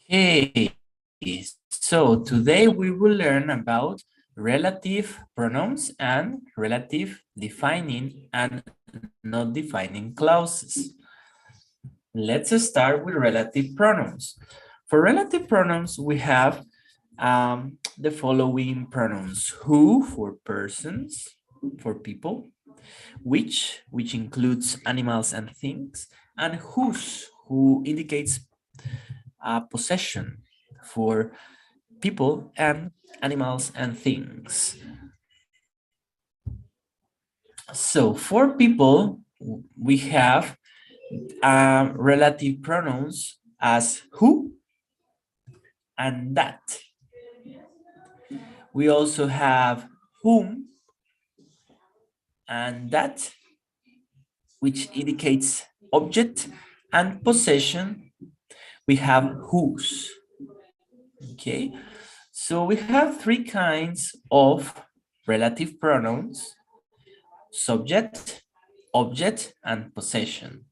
Okay, so today we will learn about relative pronouns and relative defining and not defining clauses. Let's start with relative pronouns. For relative pronouns, we have the following pronouns: who for persons, for people, which includes animals and things, and whose, who indicates possession for people and animals and things. So for people, we have relative pronouns as who and that. We also have whom and that, which indicates object, and possession, we have whose. Okay, so we have three kinds of relative pronouns: subject, object, and possession.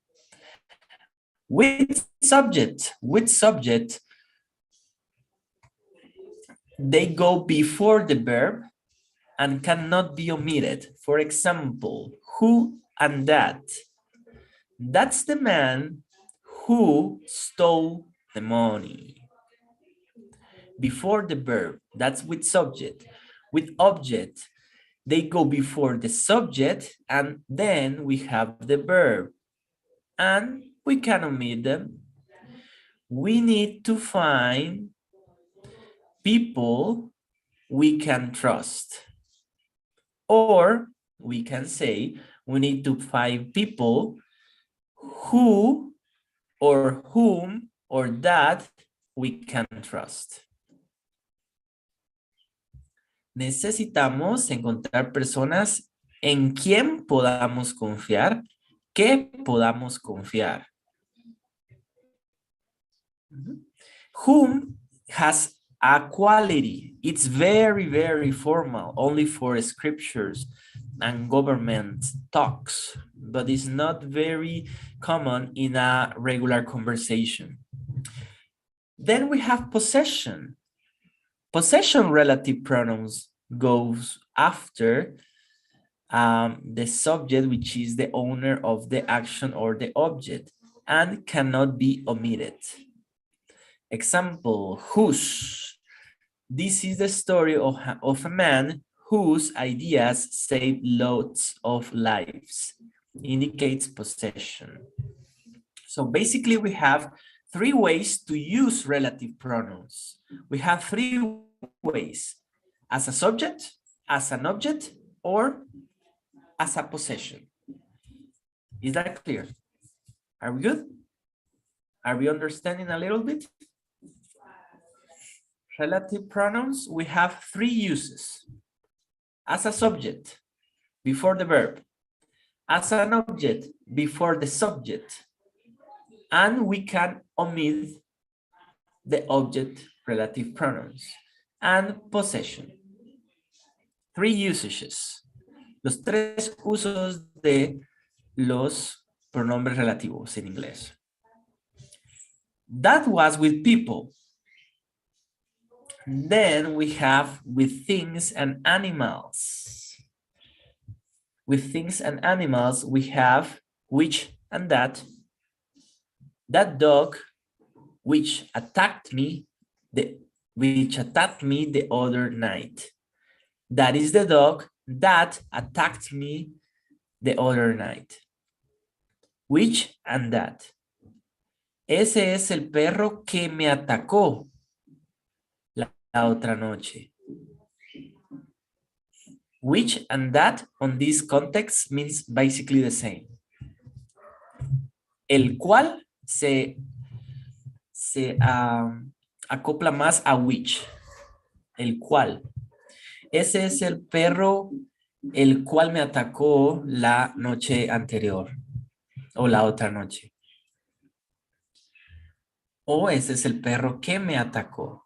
With subject, they go before the verb and cannot be omitted. For example, who and that. That's the man who stole the money. Before the verb, that's with subject. With object, they go before the subject and then we have the verb. And we can omit them. We need to find people we can trust. Or we can say we need to find people who or whom or that we can trust. Necesitamos encontrar personas en quien podamos confiar, que podamos confiar. Whom has a quality. It's very, very formal, only for scriptures and government talks, but it's not very common in a regular conversation. Then we have possession. Possession relative pronouns goes after the subject, which is the owner of the action or the object, and cannot be omitted. Example, whose. This is the story of a man whose ideas saved lots of lives. Indicates possession. So basically we have three ways to use relative pronouns. We have three ways: as a subject, as an object, or as a possession. Is that clear? Are we good? Are we understanding a little bit? Relative pronouns, we have three uses: as a subject, before the verb; as an object, before the subject; and we can omit the object relative pronouns; and possession. Three usages. Los tres usos de los pronombres relativos en inglés. That was with people. Then we have with things and animals. With things and animals, we have which and that. That dog which attacked me the other night. That is the dog that attacked me the other night. Which and that. Ese es el perro que me atacó la otra noche. Which and that on this context means basically the same. El cual se acopla más a which. El cual. Ese es el perro el cual me atacó la noche anterior o la otra noche. O ese es el perro que me atacó.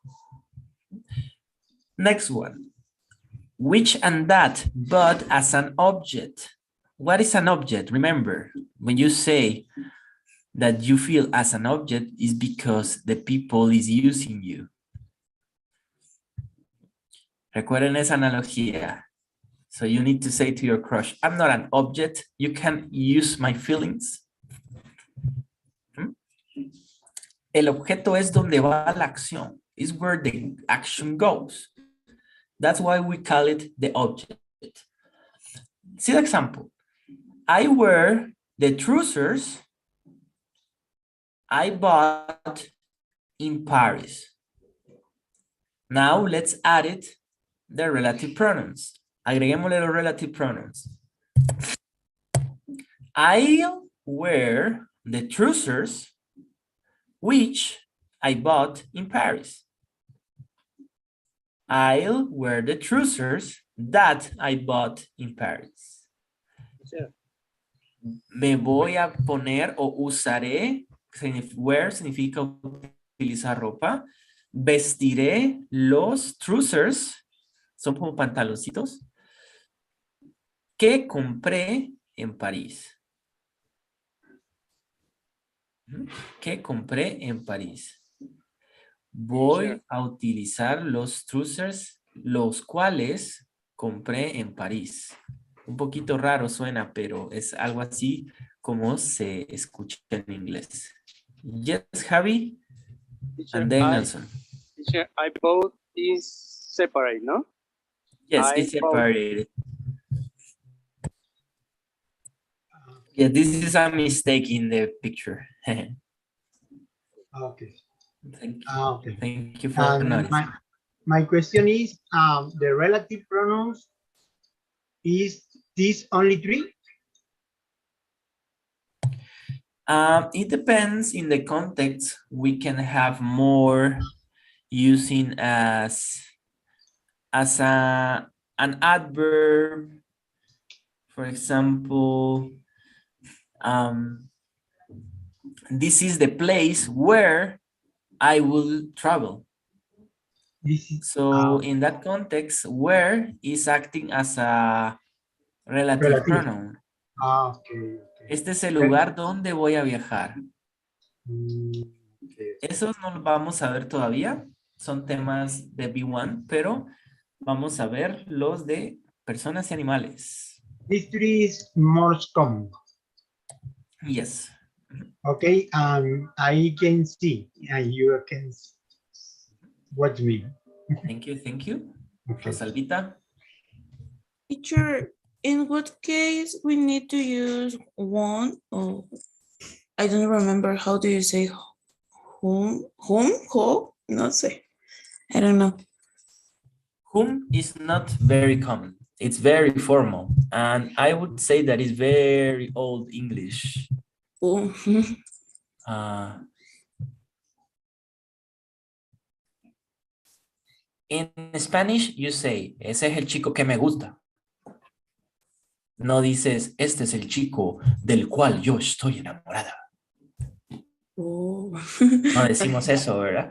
Next one. Which and that, but as an object. What is an object? Remember, when you say that you feel as an object is because the people is using you. Recuerden esa analogía. So you need to say to your crush, I'm not an object. You can use my feelings. El objeto es donde va la acción. Is where the action goes. That's why we call it the object. See the example. I wear the trousers I bought in Paris. Now let's add it the relative pronouns. Agreguémosle los relative pronouns. I'll wear the trousers which I bought in Paris. I'll wear the trousers that I bought in Paris. Sure. Me voy a poner o usaré, wear significa utilizar ropa. Vestiré los trousers, son como pantaloncitos, que compré en París. Que compré en París. Voy a utilizar los trousers, los cuales compré en París. Un poquito raro suena, pero es algo así como se escucha en inglés. Yes, Javi. Teacher, And then Nelson. Teacher, I bought is separate, no? Yes, it's separated. Yeah, this is a mistake in the picture. Okay. Thank you. Okay. Thank you for noticing. My question is, the relative pronouns, is this only three? It depends in the context. We can have more using as an adverb. For example, this is the place where I will travel. So in that context, where is acting as a relative pronoun. Okay. Este es el lugar donde voy a viajar. Okay. Esos no los vamos a ver todavía. Son temas de B1, pero vamos a ver los de personas y animales. These three is most common. Yes. Okay, I can see, and you can watch me. Thank you, thank you. Okay. Rosalvita. Teacher, in what case we need to use one or I don't remember how do you say who, no sé. I don't know. Whom is not very common. It's very formal. And I would say that is very old English. Oh. In Spanish, you say, ese es el chico que me gusta. No dices, este es el chico del cual yo estoy enamorada. Oh. No decimos eso, ¿verdad?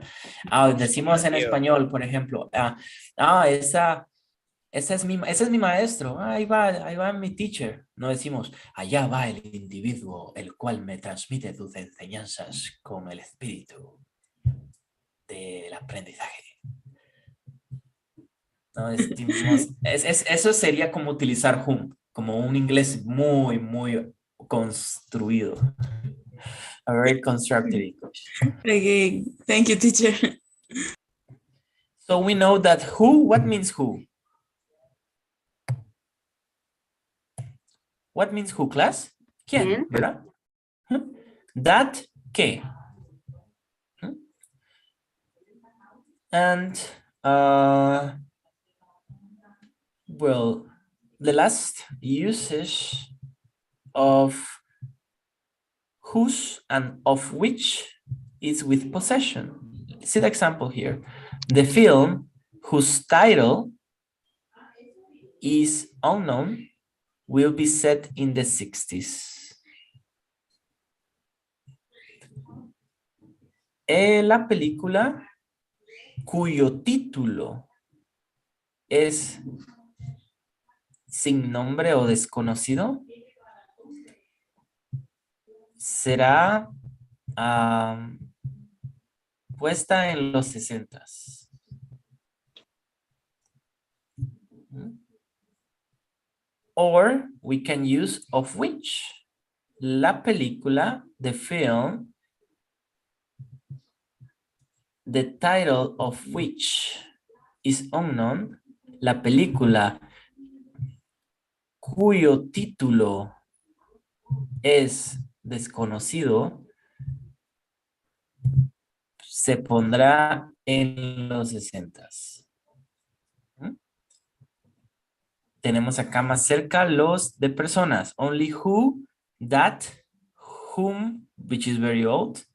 Decimos en español, por ejemplo, ese es mi maestro, ahí va mi teacher. No decimos, allá va el individuo, el cual me transmite tus enseñanzas con el espíritu del aprendizaje. No decimos, eso sería como utilizar whom, como un inglés muy, muy construido. A very constructed English. Okay, thank you, teacher. So we know that who, what means who? What means who, class? ¿Quién? ¿Verdad? That, ¿qué? And, well, the last usage of whose and of which is with possession. See the example here. The film, whose title is unknown, will be set in the 60s. La película cuyo título es sin nombre o desconocido será puesta en los 60. Or we can use of which. La película, the film, the title of which is unknown. La película cuyo título es desconocido se pondrá en los 60. Tenemos acá más cerca los de personas. Only who, that, whom, which is very old,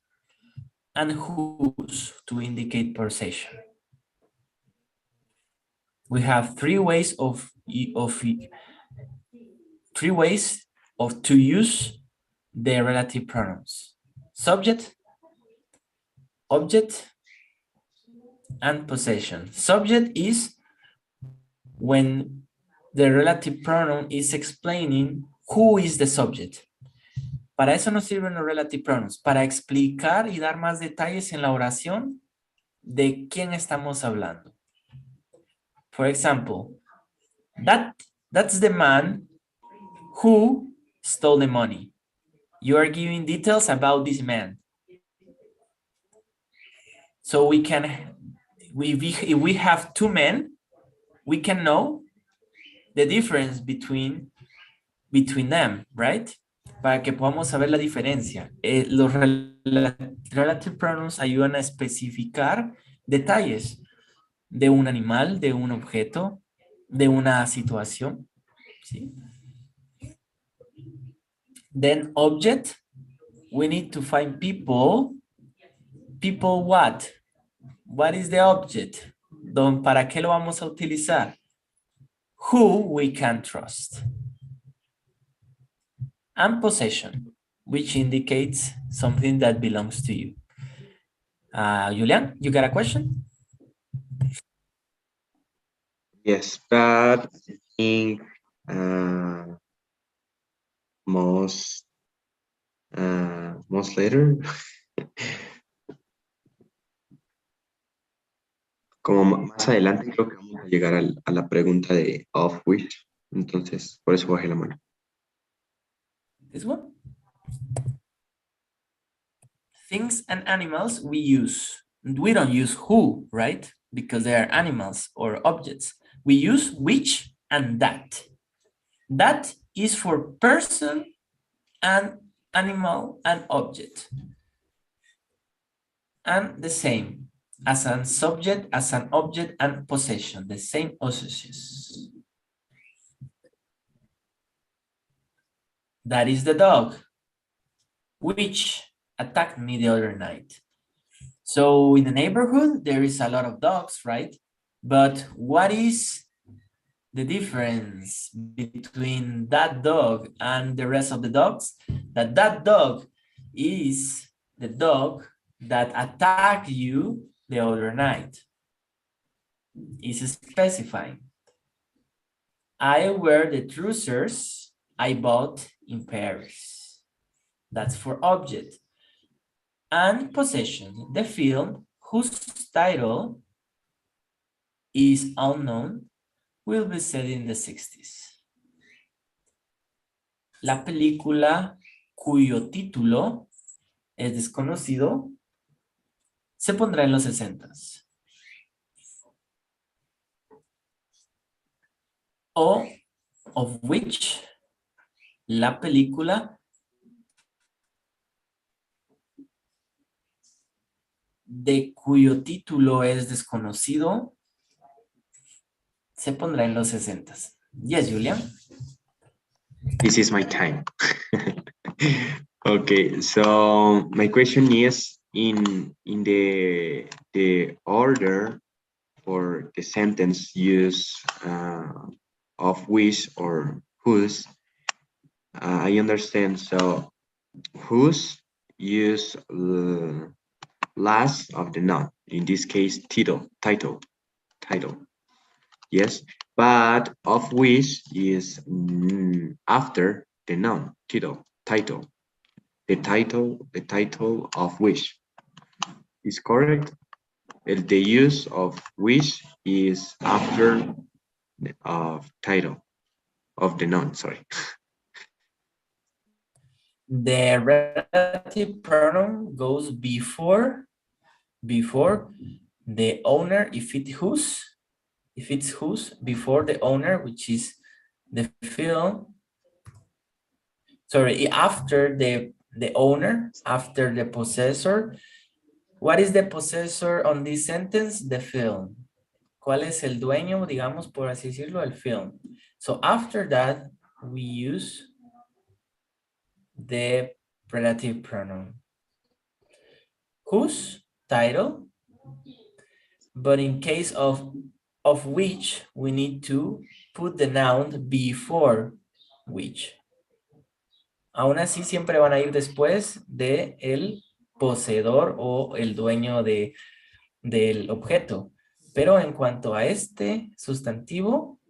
and whose to indicate possession. We have three ways to use the relative pronouns: subject, object, and possession. Subject is when the relative pronoun is explaining who is the subject. Para eso nos sirven los relative pronouns, para explicar y dar más detalles en la oración de quién estamos hablando. For example, that's the man who stole the money. You are giving details about this man. So we can, if we have two men, we can know the difference between them, right? Para que podamos saber la diferencia. Los relative pronouns ayudan a especificar detalles de un animal, de un objeto, de una situación, ¿sí? Then object, we need to find people. People what? What is the object? ¿Para qué lo vamos a utilizar? Who we can trust. And possession, which indicates something that belongs to you. Julian, you got a question? Yes, but I think most later. Como más adelante creo que vamos a llegar a la pregunta de of which, entonces por eso bajé la mano. This one? Things and animals we use. We don't use who, right? Because they are animals or objects. We use which and that. That is for person and animal and object. And the same as an subject, as an object and possession, the same usages. That is the dog, which attacked me the other night. So in the neighborhood, there is a lot of dogs, right? But what is the difference between that dog and the rest of the dogs? That dog is the dog that attacked you the other night. Is specifying. I wear the trousers I bought in Paris. That's for object. And possession, the film whose title is unknown will be set in the 60s. La película cuyo título es desconocido se pondrá en los 60s. O of which la película de cuyo título es desconocido se pondrá en los 60s. Yes, Julian. This is my time. Okay, so my question is in the order for the sentence use of which or whose. I understand. So whose use last of the noun. In this case, title. Yes, but of which is after the noun, title. the title of which is correct. The use of which is after the title of the noun, sorry. The relative pronoun goes before the owner if it's whose, before the owner, which is the film. Sorry, after the owner, after the possessor. What is the possessor on this sentence? The film. ¿Cuál es el dueño, digamos, por así decirlo, el film? So after that, we use the relative pronoun. Whose, title, but in case of which, we need to put the noun before which. Aún así, siempre van a ir después de el poseedor o el dueño del objeto. Pero en cuanto a este sustantivo,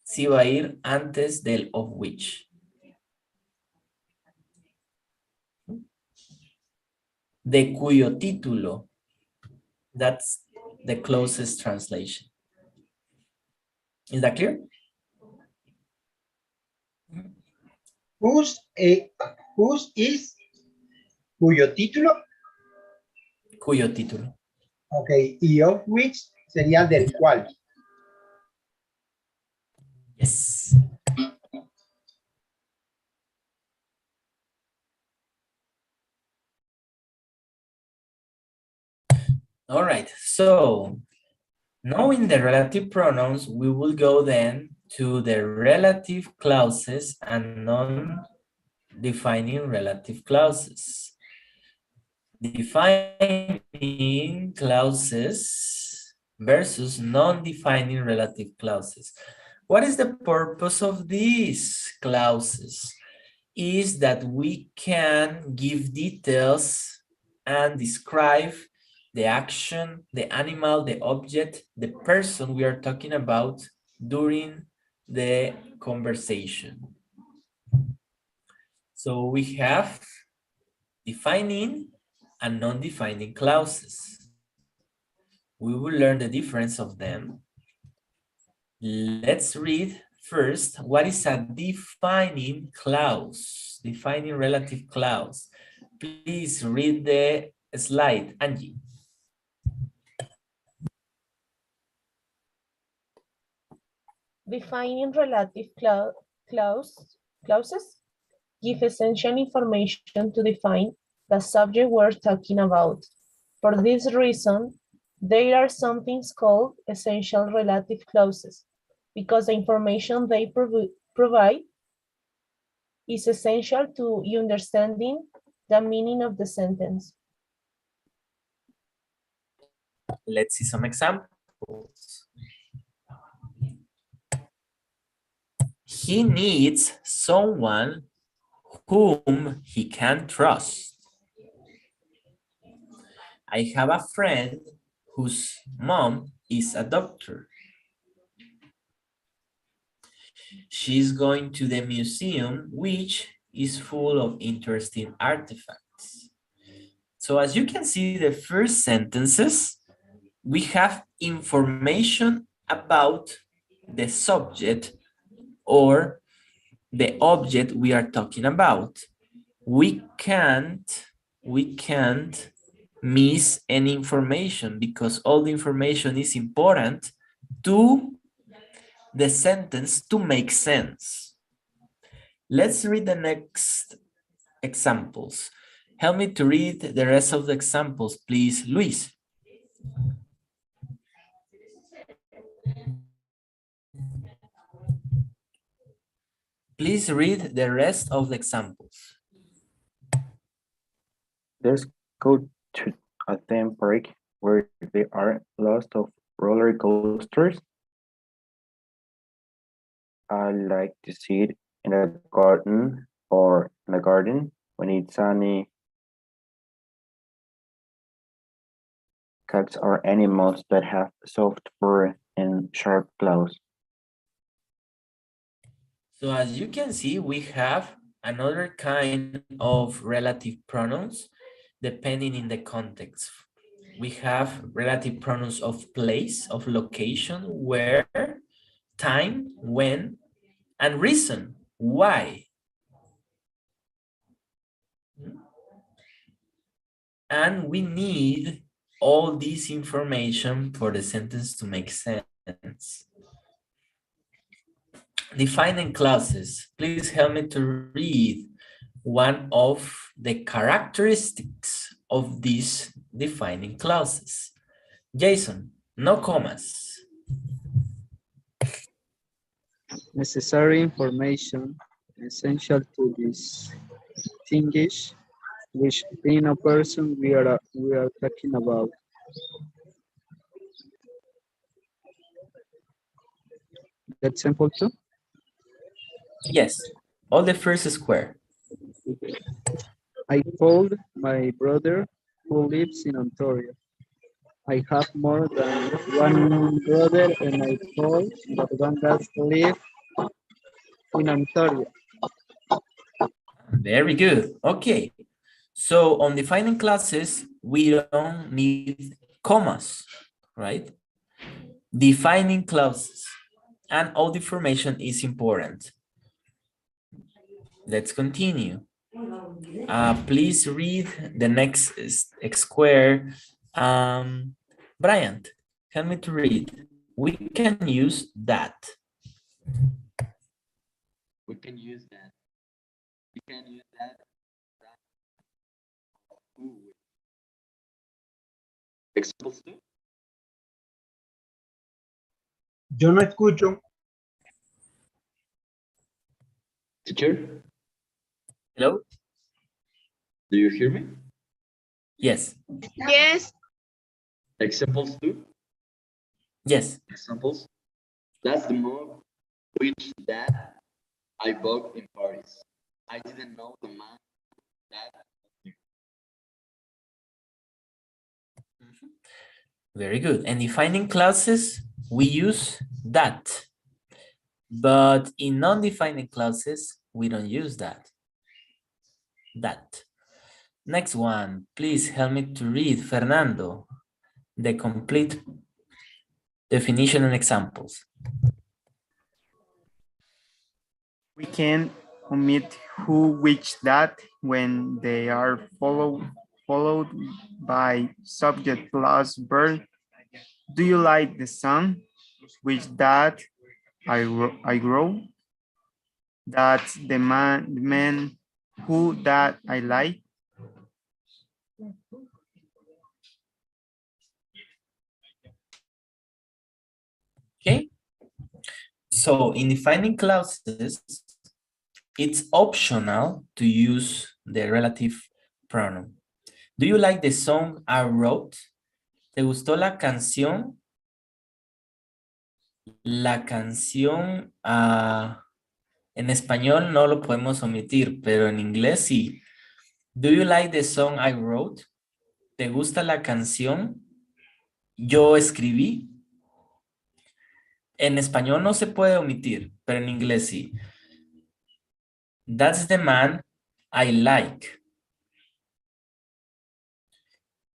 sí va a ir antes del of which. De cuyo título. That's the closest translation. Is that clear? Whose is cuyo título. Cuyo título. Ok, y of which sería del cual. Yes. All right, so knowing the relative pronouns, we will go then to the relative clauses and non-defining relative clauses. Defining clauses versus non-defining relative clauses. What is the purpose of these clauses? Is that we can give details and describe the action, the animal, the object, the person we are talking about during the conversation. So we have defining and non-defining clauses. We will learn the difference of them. Let's read first what is a defining clause, defining relative clause. Please read the slide, Angie. Defining relative clauses give essential information to define the subject we're talking about. For this reason, there are some things called essential relative clauses because the information they provide is essential to you understanding the meaning of the sentence. Let's see some examples. He needs someone whom he can trust. I have a friend whose mom is a doctor. She's going to the museum, which is full of interesting artifacts. So as you can see, the first sentences, we have information about the subject or the object we are talking about. We can't miss any information because all the information is important to the sentence to make sense. Let's read the next examples. Help me to read the rest of the examples, please, Luis. Please read the rest of the examples. Let's go to a theme park where there are lots of roller coasters. I like to sit in a garden or in a garden when it's sunny. Cats are animals that have soft fur and sharp claws. So as you can see, we have another kind of relative pronouns depending in the context. We have relative pronouns of place, of location, where, time, when, and reason, why. And we need all this information for the sentence to make sense. Defining clauses. Please help me to read one of the characteristics of these defining clauses. Jason, no commas. Necessary information essential to distinguish which being a person we are talking about. That's simple too. Yes, all the first square. I called my brother who lives in Ontario. I have more than one brother and I called that one that lives in Ontario. Very good. Okay. So on defining clauses, we don't need commas, right? Defining clauses. And all the information is important. Let's continue. Please read the next square. Bryant, help me to read. We can use that. We can use that. We can use that. Examples too? Yo no escucho. Teacher, Hello? do you hear me? Yes. Yes. Examples too? Yes. Examples. That's the mug which that I bought in Paris. I didn't know the man that. Very good. And defining clauses, we use that. But in non-defining clauses, we don't use that. That. Next one, please help me to read, Fernando, the complete definition and examples. We can omit who, which, that when they are followed by subject plus verb. Do you like the sun? Which, that I grow. That's the man who, that I like. Okay. So in defining clauses, it's optional to use the relative pronoun. Do you like the song I wrote? ¿Te gustó la canción? La canción en español no lo podemos omitir, pero en inglés sí. Do you like the song I wrote? ¿Te gusta la canción? Yo escribí. En español no se puede omitir, pero en inglés sí. That's the man I like.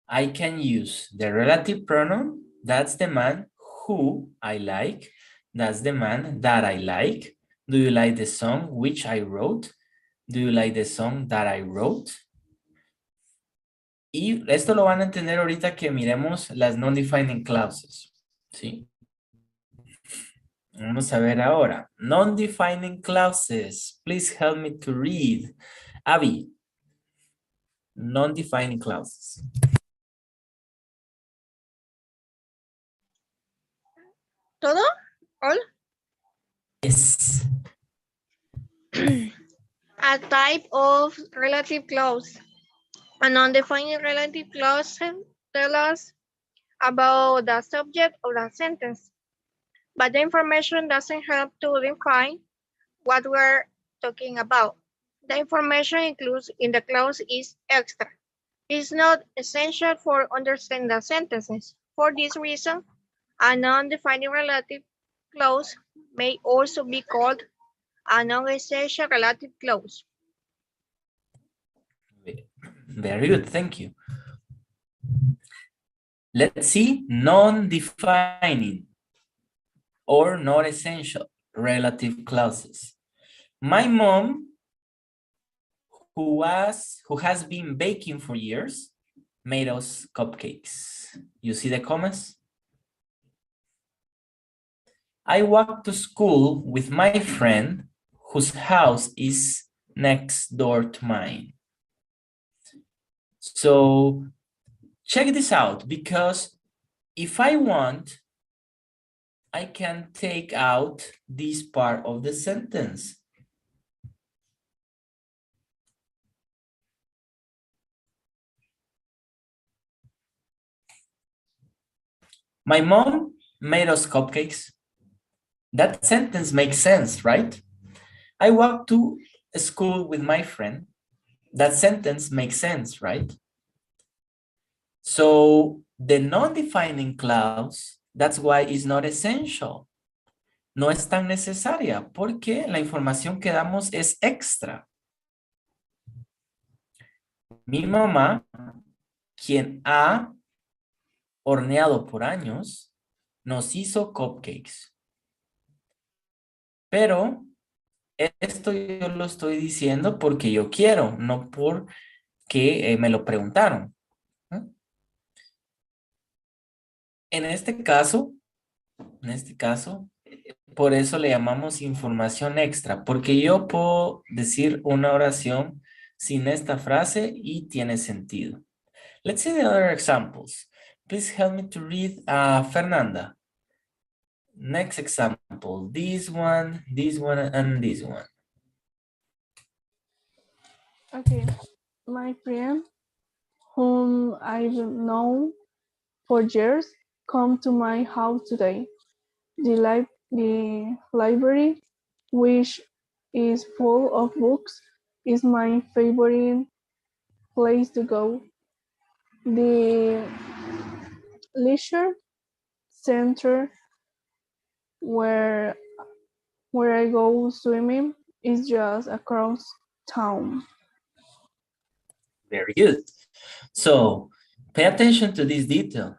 I can use the relative pronoun. That's the man who I like. That's the man that I like. Do you like the song which I wrote? Do you like the song that I wrote? Y esto lo van a entender ahorita que miremos las non-defining clauses. ¿Sí? Vamos a ver ahora. Non-defining clauses. Please help me to read. Abby. Non-defining clauses. ¿Todo? ¿All? Yes. A type of relative clause. A non-defined relative clause tells us about the subject of the sentence, but the information doesn't help to define what we're talking about. The information included in the clause is extra. It's not essential for understanding the sentences. For this reason, a non-defined relative clause may also be called a non-essential relative clause. Very good, thank you. Let's see non-defining or not essential relative clauses. My mom, who has been baking for years, made us cupcakes. You see the comments? I walked to school with my friend whose house is next door to mine. So check this out, because if I want, I can take out this part of the sentence. My mom made us cupcakes. That sentence makes sense, right? I walked to school with my friend. That sentence makes sense, right? So the non-defining clause, that's why it's not essential. No es tan necesaria porque la información que damos es extra. Mi mamá, quien ha horneado por años, nos hizo cupcakes. Pero esto yo lo estoy diciendo porque yo quiero, no porque me lo preguntaron. En este caso, por eso le llamamos información extra, porque yo puedo decir una oración sin esta frase y tiene sentido. Let's see the other examples. Please help me to read Fernanda. Next example, this one, and this one. Okay, my friend, whom I've known for years, come to my house today. The library, which is full of books, is my favorite place to go. The leisure center where I go swimming is just across town. Very good. So pay attention to this detail.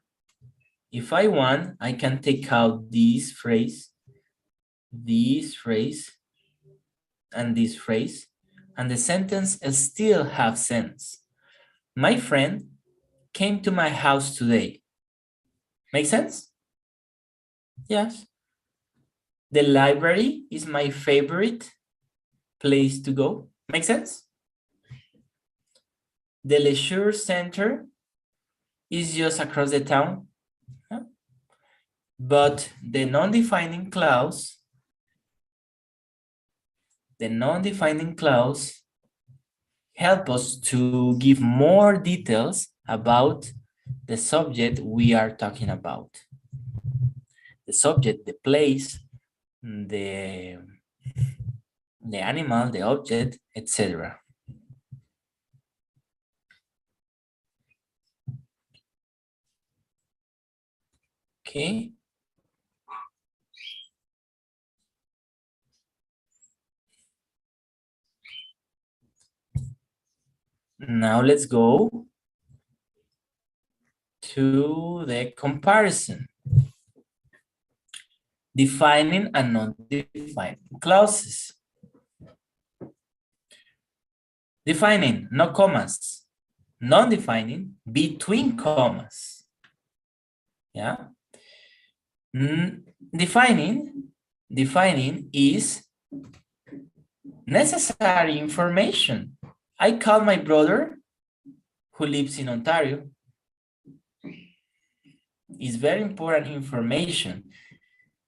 If I want, I can take out this phrase, and this phrase, and the sentence still have sense. My friend came to my house today. Make sense? Yes. The library is my favorite place to go. Make sense? The leisure center is just across the town. Huh? But the non-defining clause help us to give more details about the subject we are talking about. The subject, the place, the animal, the object, etc. Okay. Now let's go to the comparison. Defining and non-defining clauses. Defining, no commas. Non-defining, between commas. Yeah. Defining is necessary information. I call my brother who lives in Ontario. It's very important information.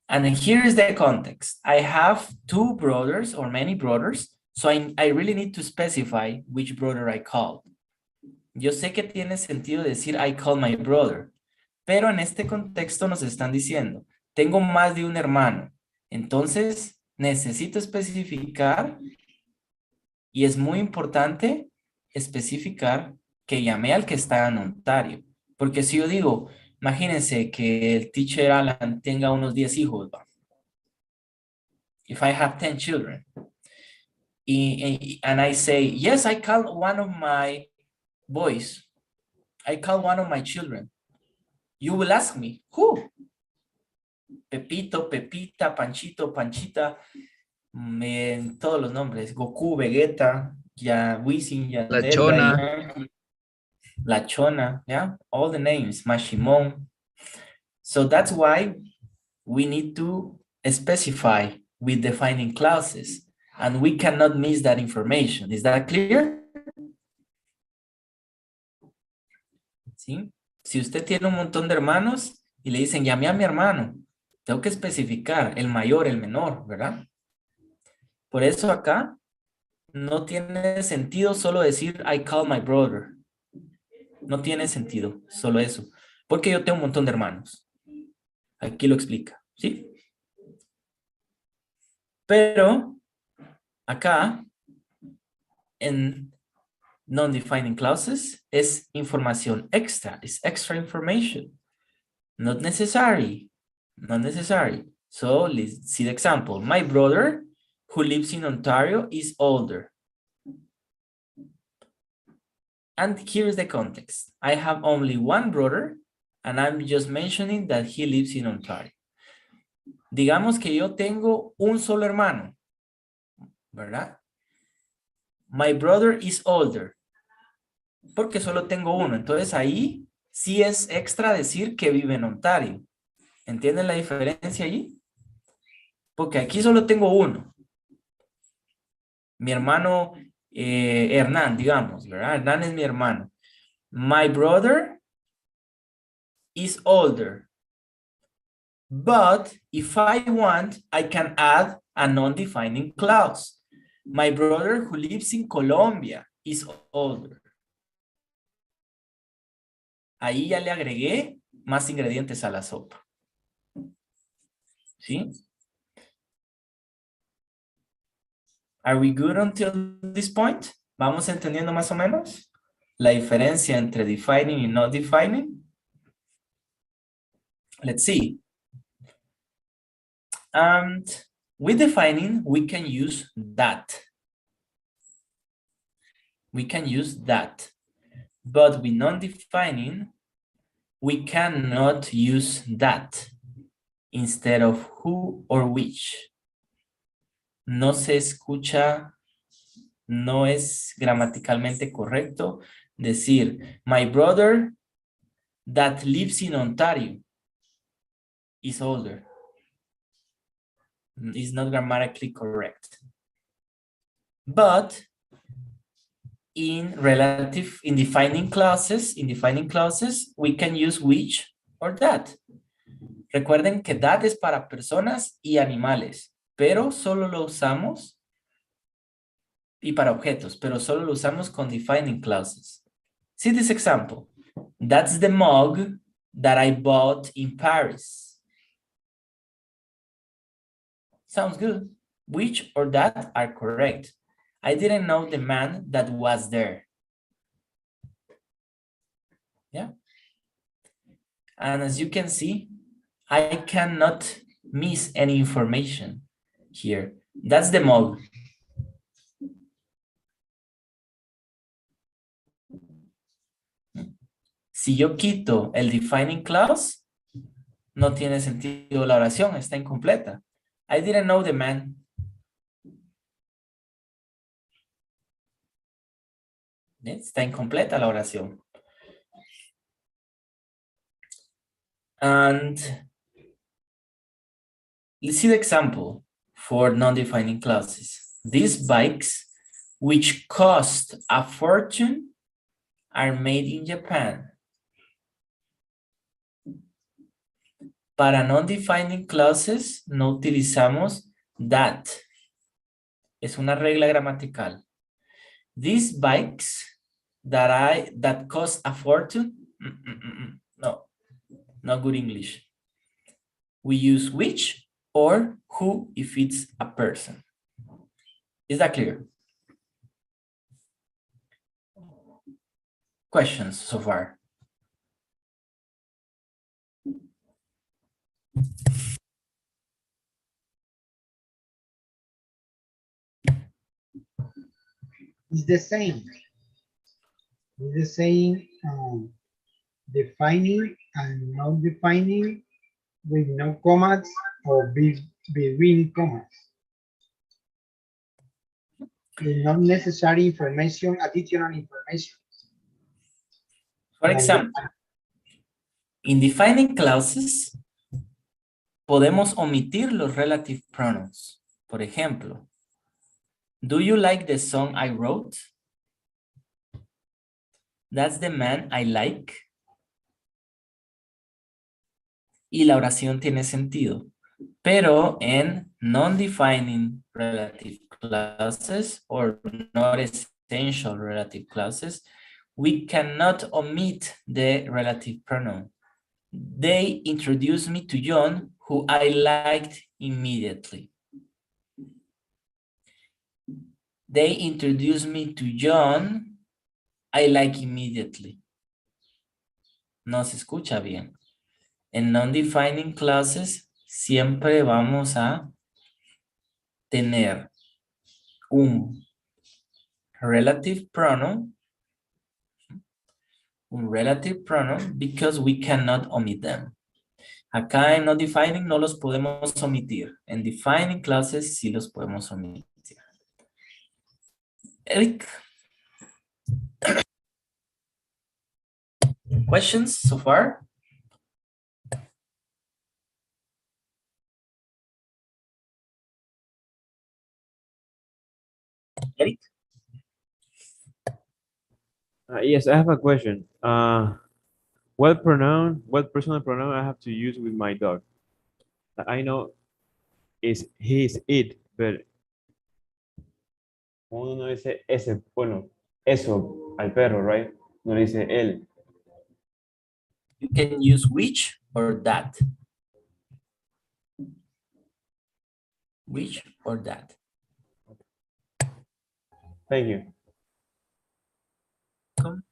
And here is the context. I have two brothers or many brothers, so I really need to specify which brother I call. Yo sé que tiene sentido decir I call my brother, pero en este contexto nos están diciendo, tengo más de un hermano, entonces necesito especificar y es muy importante especificar que llamé al que está en Ontario, porque si yo digo, imagínense que el teacher Alan tenga unos 10 hijos. If I have 10 children, and I say, yes, I call one of my boys. I call one of my children. You will ask me, who? Pepito, Pepita, Panchito, Panchita, todos los nombres. Goku, Vegeta, ya Wisin, La Yandel, Daddy Chona. Yankee, La Chona, yeah, all the names, Mashimon. So that's why we need to specify with defining clauses, and we cannot miss that information. Is that clear? ¿Sí? Si usted tiene un montón de hermanos y le dicen, llame a mi hermano, tengo que especificar el mayor, el menor, ¿verdad? Por eso acá no tiene sentido solo decir, I call my brother. No tiene sentido, solo eso. Porque yo tengo un montón de hermanos. Aquí lo explica, ¿sí? Pero acá, en non-defining clauses, es información extra, es extra information. Not necessary, not necessary. So let's see the example. My brother, who lives in Ontario, is older. And here's the context. I have only one brother, and I'm just mentioning that he lives in Ontario. Digamos que yo tengo un solo hermano, ¿verdad? My brother is older. Porque solo tengo uno. Entonces ahí sí es extra decir que vive en Ontario. ¿Entienden la diferencia allí? Porque aquí solo tengo uno. Mi hermano Hernán, digamos, ¿verdad? Hernán es mi hermano. My brother is older. But if I want, I can add a non-defining clause. My brother who lives in Colombia is older. Ahí ya le agregué más ingredientes a la sopa. ¿Sí? Are we good until this point? ¿Vamos entendiendo más o menos la diferencia entre defining y not defining? Let's see. And with defining, we can use that. We can use that. But with non-defining, we cannot use that instead of who or which. No se escucha, no es gramaticalmente correcto decir, my brother that lives in Ontario is older. It's not grammatically correct. But in defining clauses, we can use which or that. Recuerden que that es para personas y animales, pero solo lo usamos, y para objetos, pero solo lo usamos con defining clauses. See this example. That's the mug that I bought in Paris. Sounds good. Which or that are correct. I didn't know the man that was there. Yeah. And as you can see, I cannot miss any information here. That's the mug. Si yo quito el defining clause, no tiene sentido la oración, está incompleta. I didn't know the man. Está incompleta la oración. And let's see the example for non-defining clauses. These bikes, which cost a fortune, are made in Japan. Para non-defining clauses no utilizamos that. Es una regla gramatical. These bikes that cost a fortune, no, not good English. We use which or who if it's a person. Is that clear? Questions so far? It's the same. It's the same defining and not defining with no commas or between commas. With not necessary information, additional information. For example, in defining clauses, podemos omitir los relative pronouns. Por ejemplo, do you like the song I wrote? That's the man I like. Y la oración tiene sentido. Pero en non-defining relative clauses or not essential relative clauses, we cannot omit the relative pronoun. They introduced me to John, who I liked immediately. They introduced me to John, I like immediately. No se escucha bien. En non-defining clauses siempre vamos a tener un relative pronoun because we cannot omit them. Acá en not defining no los podemos omitir. En defining clauses sí los podemos omitir. Eric? Questions so far? Eric? Yes, I have a question. What personal pronoun I have to use with my dog? I know is he is it, but uno no dice ese, bueno, eso al perro, right? No le dice él. You can use which or that. Which or that. Thank you. Come.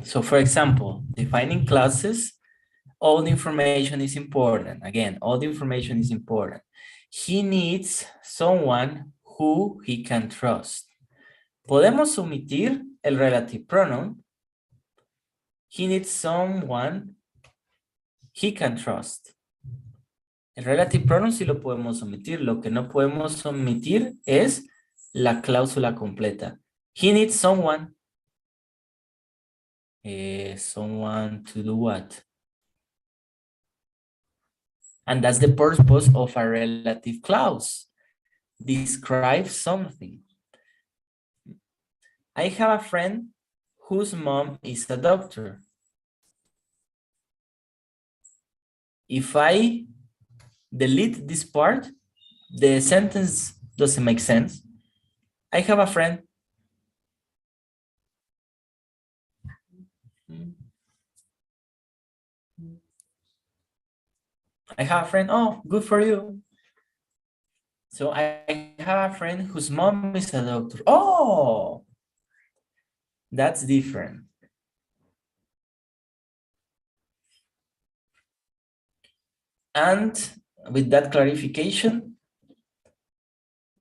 So for example, defining clauses, all the information is important. Again, all the information is important. He needs someone who he can trust. Podemos omitir el relative pronoun. He needs someone he can trust. El relative pronoun sí lo podemos omitir. Lo que no podemos omitir es la cláusula completa. He needs someone. Someone to do what? And that's the purpose of a relative clause. Describe something. I have a friend whose mom is a doctor. If I delete this part, the sentence doesn't make sense. I have a friend. I have a friend. Oh, good for you. So I have a friend whose mom is a doctor. Oh, that's different. And with that clarification,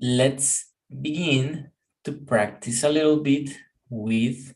let's begin to practice a little bit with